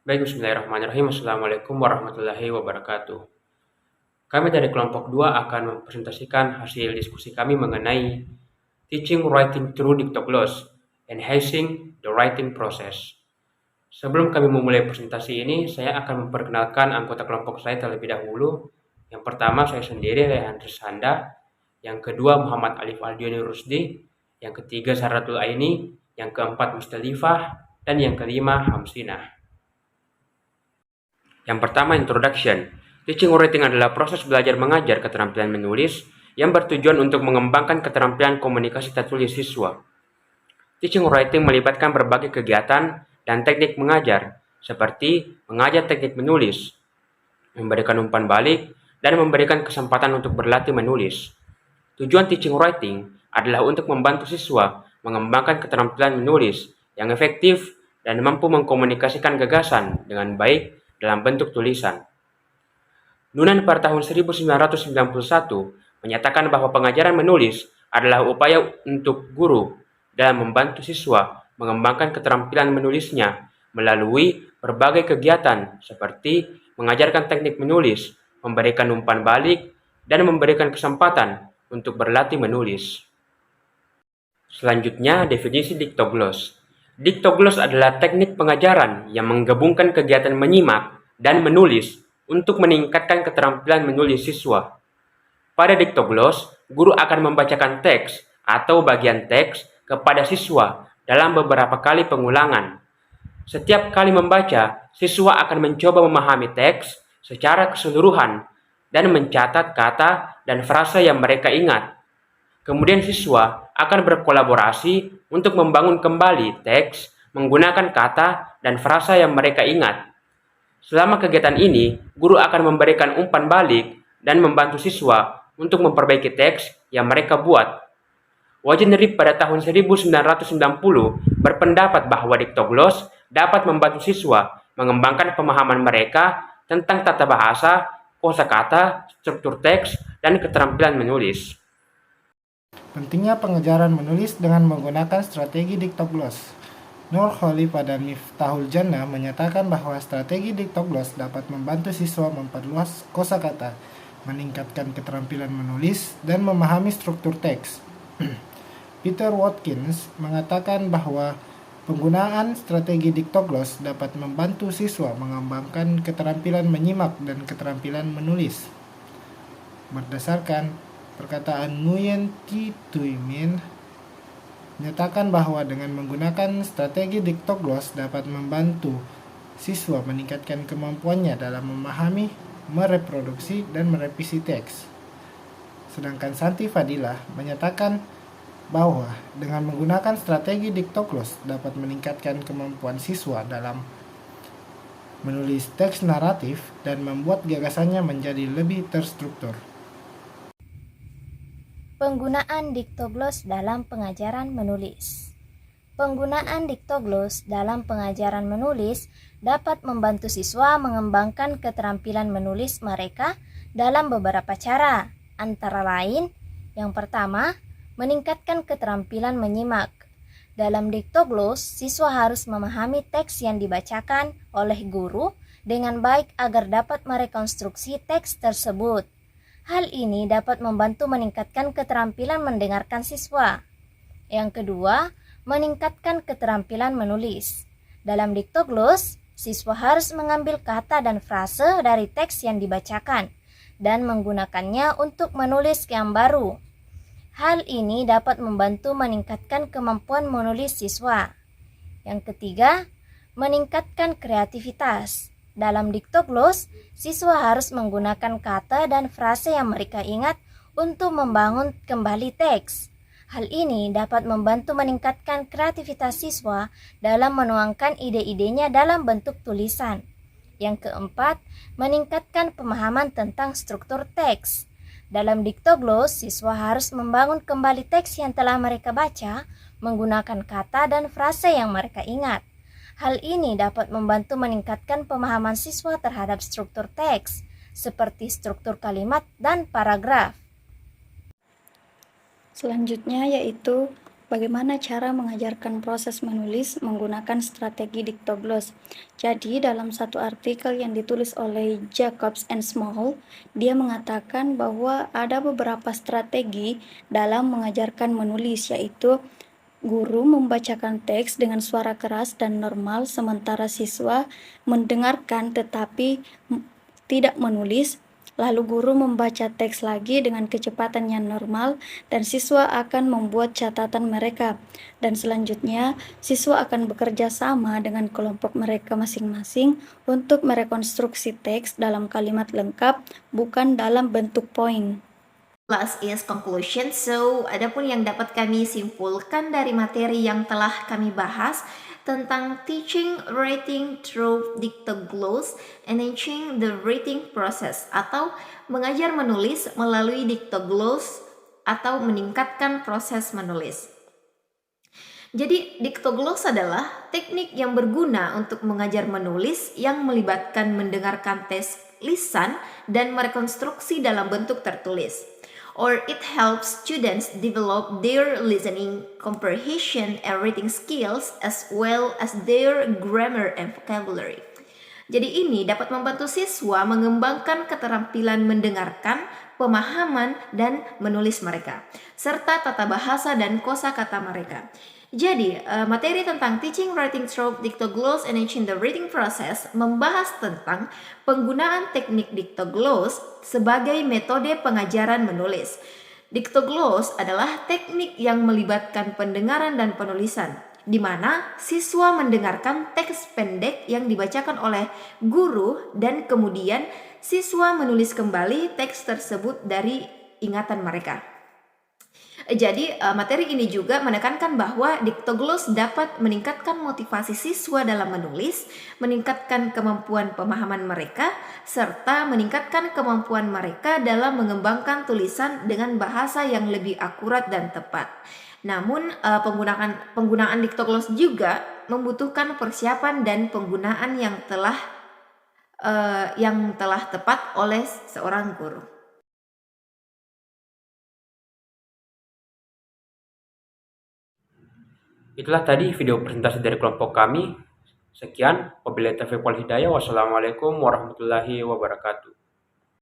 Baik, bismillahirrahmanirrahim. Assalamualaikum warahmatullahi wabarakatuh. Kami dari kelompok 2 akan mempresentasikan hasil diskusi kami mengenai Teaching Writing Through Dictogloss, Enhancing the Writing Process. Sebelum kami memulai presentasi ini, saya akan memperkenalkan anggota kelompok saya terlebih dahulu. Yang pertama, saya sendiri, Rehanris Handa. Yang kedua, Muhammad Alif Aldioni Rusdi. Yang ketiga, Saratul Aini. Yang keempat, Mustalifah. Dan yang kelima, Hamsinah. Yang pertama, introduction. Teaching writing adalah proses belajar mengajar keterampilan menulis yang bertujuan untuk mengembangkan keterampilan komunikasi tertulis siswa. Teaching writing melibatkan berbagai kegiatan dan teknik mengajar, seperti mengajar teknik menulis, memberikan umpan balik, dan memberikan kesempatan untuk berlatih menulis. Tujuan teaching writing adalah untuk membantu siswa mengembangkan keterampilan menulis yang efektif dan mampu mengkomunikasikan gagasan dengan baik dalam bentuk tulisan. Nunan pada tahun 1991 menyatakan bahwa pengajaran menulis adalah upaya untuk guru dalam membantu siswa mengembangkan keterampilan menulisnya melalui berbagai kegiatan seperti mengajarkan teknik menulis, memberikan umpan balik, dan memberikan kesempatan untuk berlatih menulis. Selanjutnya, definisi Dictogloss. Dictogloss adalah teknik pengajaran yang menggabungkan kegiatan menyimak dan menulis untuk meningkatkan keterampilan menulis siswa. Pada Dictogloss, guru akan membacakan teks atau bagian teks kepada siswa dalam beberapa kali pengulangan. Setiap kali membaca, siswa akan mencoba memahami teks secara keseluruhan dan mencatat kata dan frasa yang mereka ingat. Kemudian siswa akan berkolaborasi untuk membangun kembali teks menggunakan kata dan frasa yang mereka ingat. Selama kegiatan ini, guru akan memberikan umpan balik dan membantu siswa untuk memperbaiki teks yang mereka buat. Wagenrib pada tahun 1990 berpendapat bahwa Dictogloss dapat membantu siswa mengembangkan pemahaman mereka tentang tata bahasa, kosakata, struktur teks, dan keterampilan menulis. Pentingnya pengajaran menulis dengan menggunakan strategi Dictogloss. Nurholy pada Miftahul Jannah menyatakan bahwa strategi Dictogloss dapat membantu siswa memperluas kosakata, meningkatkan keterampilan menulis, dan memahami struktur teks. Peter Watkins mengatakan bahwa penggunaan strategi Dictogloss dapat membantu siswa mengembangkan keterampilan menyimak dan keterampilan menulis. Berdasarkan perkataan Nguyen Thi Thuy Min menyatakan bahwa dengan menggunakan strategi Dictogloss dapat membantu siswa meningkatkan kemampuannya dalam memahami, mereproduksi, dan merevisi teks. Sedangkan Santi Fadilah menyatakan bahwa dengan menggunakan strategi Dictogloss dapat meningkatkan kemampuan siswa dalam menulis teks naratif dan membuat gagasannya menjadi lebih terstruktur. Penggunaan Dictogloss dalam pengajaran menulis. Penggunaan Dictogloss dalam pengajaran menulis dapat membantu siswa mengembangkan keterampilan menulis mereka dalam beberapa cara, antara lain, yang pertama, meningkatkan keterampilan menyimak. Dalam Dictogloss, siswa harus memahami teks yang dibacakan oleh guru dengan baik agar dapat merekonstruksi teks tersebut. Hal ini dapat membantu meningkatkan keterampilan mendengarkan siswa. Yang kedua, meningkatkan keterampilan menulis. Dalam Dictogloss, siswa harus mengambil kata dan frase dari teks yang dibacakan dan menggunakannya untuk menulis yang baru. Hal ini dapat membantu meningkatkan kemampuan menulis siswa. Yang ketiga, meningkatkan kreativitas. Dalam Dictogloss, siswa harus menggunakan kata dan frase yang mereka ingat untuk membangun kembali teks. Hal ini dapat membantu meningkatkan kreativitas siswa dalam menuangkan ide-idenya dalam bentuk tulisan. Yang keempat, meningkatkan pemahaman tentang struktur teks. Dalam Dictogloss, siswa harus membangun kembali teks yang telah mereka baca menggunakan kata dan frase yang mereka ingat. Hal ini dapat membantu meningkatkan pemahaman siswa terhadap struktur teks, seperti struktur kalimat dan paragraf. Selanjutnya yaitu Bagaimana cara mengajarkan proses menulis menggunakan strategi Dictogloss? Jadi, dalam satu artikel yang ditulis oleh Jacobs and Small, dia mengatakan bahwa ada beberapa strategi dalam mengajarkan menulis, yaitu guru membacakan teks dengan suara keras dan normal, sementara siswa mendengarkan tetapi tidak menulis. Lalu guru membaca teks lagi dengan kecepatan yang normal dan siswa akan membuat catatan mereka. Dan selanjutnya, siswa akan bekerja sama dengan kelompok mereka masing-masing untuk merekonstruksi teks dalam kalimat lengkap, bukan dalam bentuk poin. Last is conclusion. So, adapun yang dapat kami simpulkan dari materi yang telah kami bahas tentang teaching writing through Dictogloss, enhancing the writing process, atau mengajar menulis melalui Dictogloss atau meningkatkan proses menulis. Jadi, Dictogloss adalah teknik yang berguna untuk mengajar menulis yang melibatkan mendengarkan teks lisan dan merekonstruksi dalam bentuk tertulis. Or it helps students develop their listening, comprehension, and reading skills as well as their grammar and vocabulary. Jadi ini dapat membantu siswa mengembangkan keterampilan mendengarkan, pemahaman, dan menulis mereka, serta tata bahasa dan kosakata mereka. Jadi, materi tentang teaching writing through Dictogloss and enhancing the reading process membahas tentang penggunaan teknik Dictogloss sebagai metode pengajaran menulis. Dictogloss adalah teknik yang melibatkan pendengaran dan penulisan, di mana siswa mendengarkan teks pendek yang dibacakan oleh guru dan kemudian siswa menulis kembali teks tersebut dari ingatan mereka. Jadi materi ini juga menekankan bahwa Dictogloss dapat meningkatkan motivasi siswa dalam menulis, meningkatkan kemampuan pemahaman mereka, serta meningkatkan kemampuan mereka dalam mengembangkan tulisan dengan bahasa yang lebih akurat dan tepat. Namun penggunaan Dictogloss juga membutuhkan persiapan dan penggunaan yang telah tepat oleh seorang guru. Itulah tadi video presentasi dari kelompok kami. Sekian, wabillahi taufiq wal hidayah. Wassalamualaikum warahmatullahi wabarakatuh.